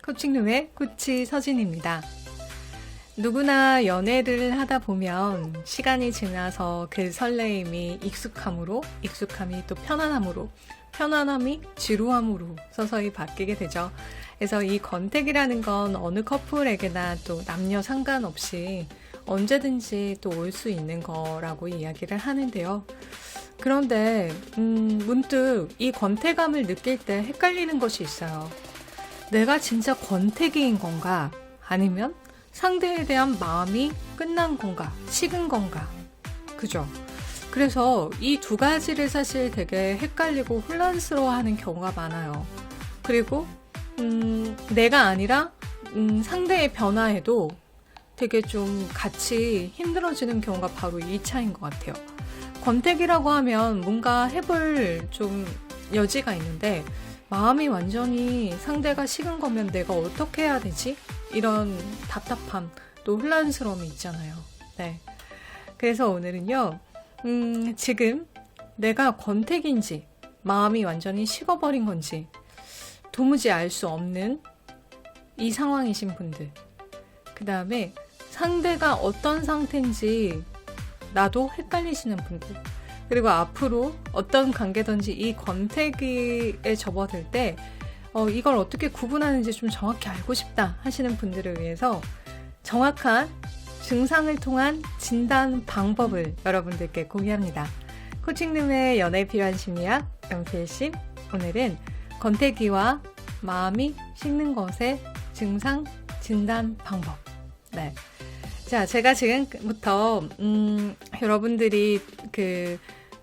코칭룸의 코치 서진입니다. 누구나 연애를 하다 보면 시간이 지나서 그 설레임이 익숙함이 또 편안함으로, 편안함이 지루함으로 서서히 바뀌게 되죠. 그래서 이 권태기라는 건 어느 커플에게나 또 남녀 상관없이 언제든지 또 올 수 있는 거라고 이야기를 하는데요. 그런데 문득 이 권태감을 느낄 때 헷갈리는 것이 있어요. 내가 진짜 권태기인 건가? 아니면 상대에 대한 마음이 끝난 건가? 식은 건가? 그죠? 그래서 이 두 가지를 사실 되게 헷갈리고 혼란스러워하는 경우가 많아요. 그리고 내가 아니라 상대의 변화에도 되게 좀 같이 힘들어지는 경우가 바로 이 차인 것 같아요. 권태기라고 하면 뭔가 해볼 좀 여지가 있는데 마음이 완전히 상대가 식은 거면 내가 어떻게 해야 되지? 이런 답답함, 또 혼란스러움이 있잖아요. 네. 그래서 오늘은요, 지금 내가 권태기인지, 마음이 완전히 식어버린 건지, 도무지 알 수 없는 이 상황이신 분들. 그 다음에 상대가 어떤 상태인지 나도 헷갈리시는 분들. 그리고 앞으로 어떤 관계든지 이 권태기에 접어들 때 이걸 어떻게 구분하는지 좀 정확히 알고 싶다 하시는 분들을 위해서 정확한 증상을 통한 진단 방법을 여러분들께 공유합니다. 코칭룸의 연애에 필요한 심리학 연필심, 오늘은 권태기와 마음이 식는 것의 증상 진단 방법. 네. 자, 제가 지금부터 여러분들이 그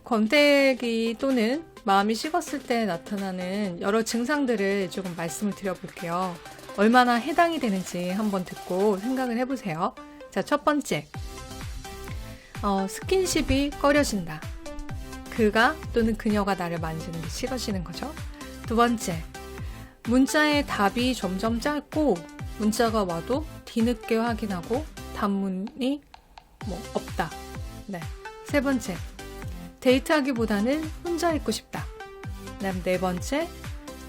권태기 또는 마음이 식었을 때 나타나는 여러 증상들을 조금 말씀을 드려볼게요. 얼마나 해당이 되는지 한번 듣고 생각을 해보세요. 자, 첫 번째, 스킨십이 꺼려진다. 그가 또는 그녀가 나를 만지는 게 싫어지는 거죠. 두 번째, 문자의 답이 점점 짧고 문자가 와도 뒤늦게 확인하고 단문이 없다. 네. 세 번째, 데이트하기보다는 혼자 있고 싶다. 그다음 네 번째,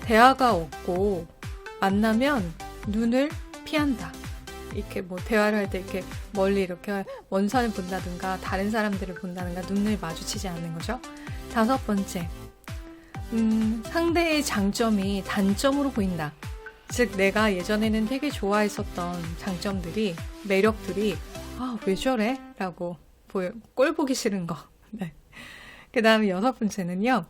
대화가 없고 만나면 눈을 피한다. 이렇게 대화를 할 때 이렇게 멀리 이렇게 원선을 본다든가 다른 사람들을 본다든가 눈을 마주치지 않는 거죠. 다섯 번째, 상대의 장점이 단점으로 보인다. 즉 내가 예전에는 되게 좋아했었던 장점들이, 매력들이 왜 저래? 라고 꼴 보기 싫은 거. 네. 그 다음에 여섯 번째는요,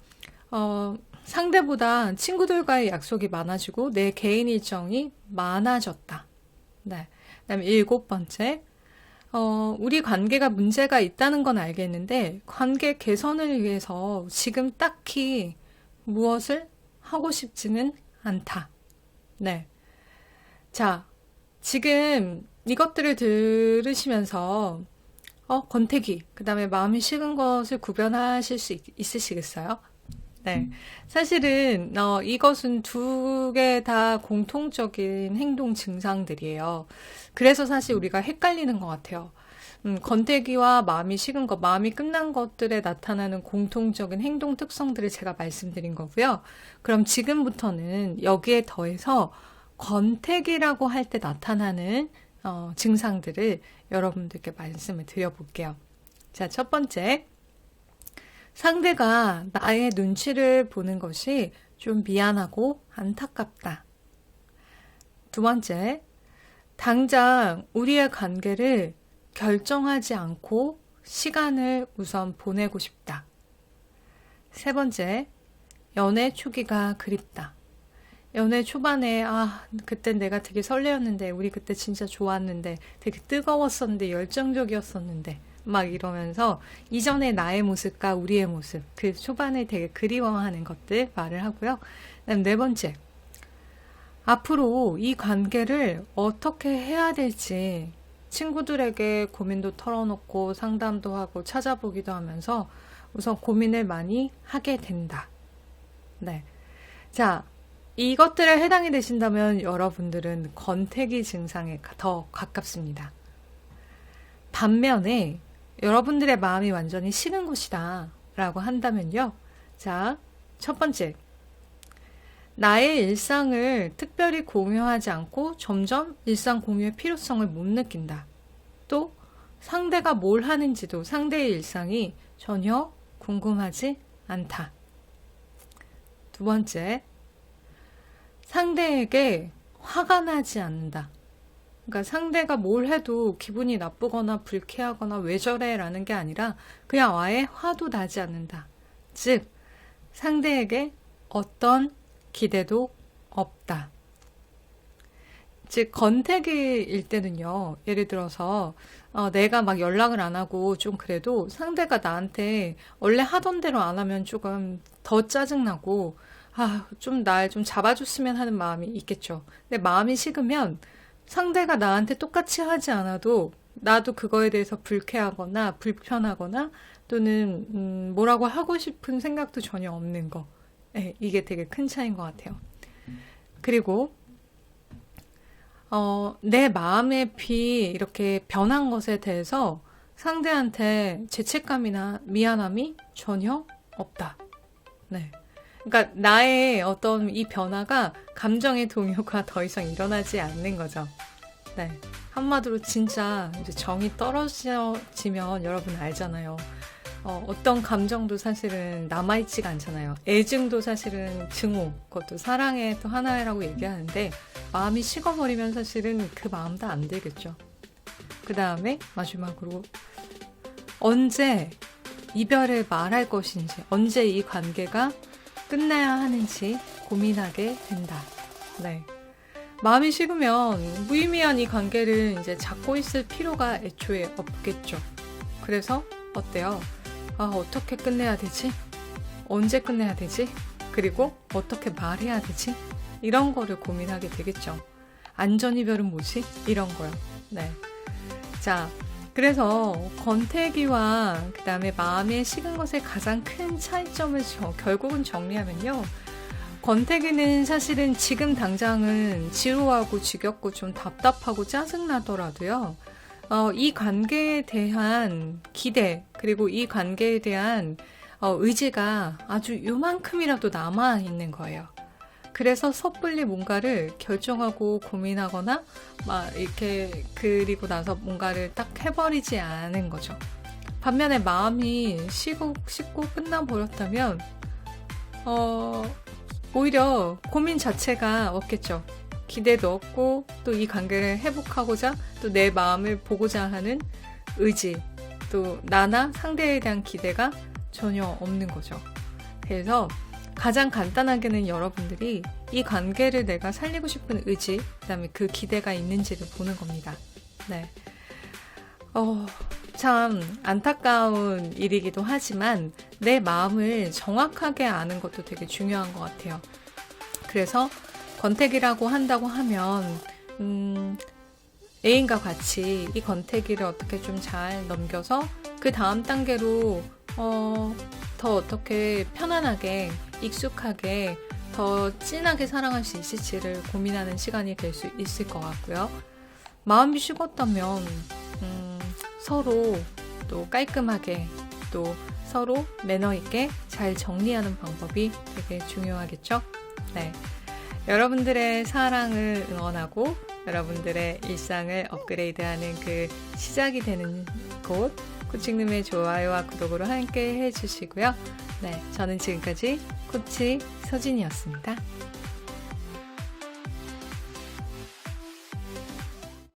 상대보다 친구들과의 약속이 많아지고 내 개인 일정이 많아졌다. 네. 그 다음에 일곱 번째, 우리 관계가 문제가 있다는 건 알겠는데 관계 개선을 위해서 지금 딱히 무엇을 하고 싶지는 않다. 네. 자, 지금 이것들을 들으시면서 권태기, 그 다음에 마음이 식은 것을 구별하실 수 있으시겠어요? 네. 사실은 이것은 두 개 다 공통적인 행동 증상들이에요. 그래서 사실 우리가 헷갈리는 것 같아요. 권태기와 마음이 식은 것, 마음이 끝난 것들에 나타나는 공통적인 행동 특성들을 제가 말씀드린 거고요. 그럼 지금부터는 여기에 더해서 권태기라고 할 때 나타나는 증상들을 여러분들께 말씀을 드려볼게요. 자, 첫 번째, 상대가 나의 눈치를 보는 것이 좀 미안하고 안타깝다. 두 번째, 당장 우리의 관계를 결정하지 않고 시간을 우선 보내고 싶다. 세 번째, 연애 초기가 그립다. 연애 초반에 그때 내가 되게 설레었는데, 우리 그때 진짜 좋았는데, 되게 뜨거웠었는데, 열정적이었었는데 막 이러면서 이전의 나의 모습과 우리의 모습, 그 초반에 되게 그리워하는 것들 말을 하고요. 그다음 네 번째, 앞으로 이 관계를 어떻게 해야 될지 친구들에게 고민도 털어놓고 상담도 하고 찾아보기도 하면서 우선 고민을 많이 하게 된다. 네. 자, 이것들에 해당이 되신다면 여러분들은 권태기 증상에 더 가깝습니다. 반면에 여러분들의 마음이 완전히 식은 것이다 라고 한다면요. 자, 첫 번째, 나의 일상을 특별히 공유하지 않고 점점 일상 공유의 필요성을 못 느낀다. 또 상대가 뭘 하는지도 상대의 일상이 전혀 궁금하지 않다. 두 번째, 상대에게 화가 나지 않는다. 그러니까 상대가 뭘 해도 기분이 나쁘거나 불쾌하거나 왜 저래 라는 게 아니라 그냥 아예 화도 나지 않는다. 즉, 상대에게 어떤 기대도 없다. 즉, 권태기일 때는요, 예를 들어서 내가 막 연락을 안 하고 좀 그래도 상대가 나한테 원래 하던 대로 안 하면 조금 더 짜증나고 좀 날 좀 잡아줬으면 하는 마음이 있겠죠. 근데 마음이 식으면 상대가 나한테 똑같이 하지 않아도 나도 그거에 대해서 불쾌하거나 불편하거나 또는 뭐라고 하고 싶은 생각도 전혀 없는 거. 네, 이게 되게 큰 차이인 것 같아요. 그리고 내 마음의 비 이렇게 변한 것에 대해서 상대한테 죄책감이나 미안함이 전혀 없다. 네. 그러니까 나의 어떤 이 변화가 감정의 동요가 더 이상 일어나지 않는 거죠. 네. 한마디로 진짜 이제 정이 떨어지면 여러분 알잖아요. 어떤 감정도 사실은 남아있지가 않잖아요. 애증도 사실은 증오, 그것도 사랑의 또 하나라고 얘기하는데 마음이 식어버리면 사실은 그 마음 다 안 되겠죠. 그 다음에 마지막으로 언제 이별을 말할 것인지, 언제 이 관계가 끝나야 하는지 고민하게 된다. 네. 마음이 식으면 무의미한 이 관계를 이제 잡고 있을 필요가 애초에 없겠죠. 그래서 어때요? 어떻게 끝내야 되지? 언제 끝내야 되지? 그리고 어떻게 말해야 되지? 이런 거를 고민하게 되겠죠. 안전이별은 뭐지? 이런 거요. 네. 자, 그래서 권태기와 그 다음에 마음에 식은 것의 가장 큰 차이점을 결국은 정리하면요. 권태기는 사실은 지금 당장은 지루하고 지겹고 좀 답답하고 짜증나더라도요. 이 관계에 대한 기대, 그리고 이 관계에 대한 의지가 아주 요만큼이라도 남아있는 거예요. 그래서 섣불리 뭔가를 결정하고 고민하거나 막 이렇게 그리고 나서 뭔가를 딱 해버리지 않은 거죠. 반면에 마음이 식고 끝나버렸다면 오히려 고민 자체가 없겠죠. 기대도 없고 또 이 관계를 회복하고자 또 내 마음을 보고자 하는 의지, 또 나나 상대에 대한 기대가 전혀 없는 거죠. 그래서 가장 간단하게는 여러분들이 이 관계를 내가 살리고 싶은 의지, 그 다음에 그 기대가 있는지를 보는 겁니다. 네. 참 안타까운 일이기도 하지만 내 마음을 정확하게 아는 것도 되게 중요한 것 같아요. 그래서 권태기라고 한다고 하면 애인과 같이 이 권태기를 어떻게 좀 잘 넘겨서 그 다음 단계로 더 어떻게 편안하게 익숙하게 더 진하게 사랑할 수 있을지를 고민하는 시간이 될 수 있을 것 같고요. 마음이 식었다면 서로 또 깔끔하게 또 서로 매너 있게 잘 정리하는 방법이 되게 중요하겠죠? 네. 여러분들의 사랑을 응원하고 여러분들의 일상을 업그레이드하는 그 시작이 되는 곳 코칭룸의 좋아요와 구독으로 함께 해주시고요. 네, 저는 지금까지 코치 서진이었습니다.